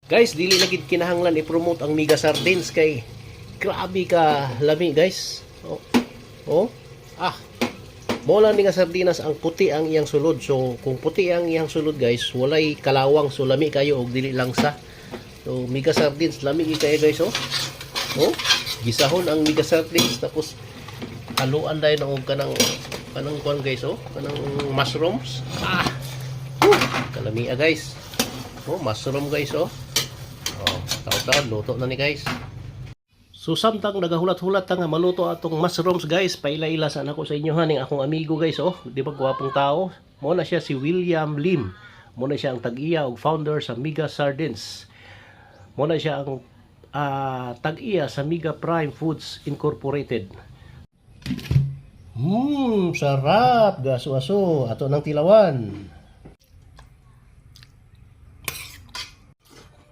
Guys, dili lagi kinahanglan i-promote ang Mega Sardines kay grabe ka lami, guys. Oh. Oh. Ah. Mo lang ni nga sardinas ang puti ang iyang sulod. So, kung puti ang iyang sulod, guys, walay kalawang, so lami kayo og dili lang sa. So, Mega Sardines lami kayo, guys, oh. Oh. Gisahon ang Mega Sardines tapos haluan dahil og kanang kuan, guys, oh. Kanang mushrooms. Ah. Kalami, guys. Oh, mushroom, guys, oh. Oh, taon-taon, luto na ni guys. So samtang nagahulat-hulat nga maluto atong mushrooms, guys, paila-ila sana ako sa inyo haning akong amigo, guys, oh. Di ba gwapong tao? Mo na siya si William Lim. Mo na siya ang tag-iya ug founder sa Mega Sardines. Mo na siya ang tag-iya sa Mega Prime Foods Incorporated. Sarap gaso-aso ato ng tilawan.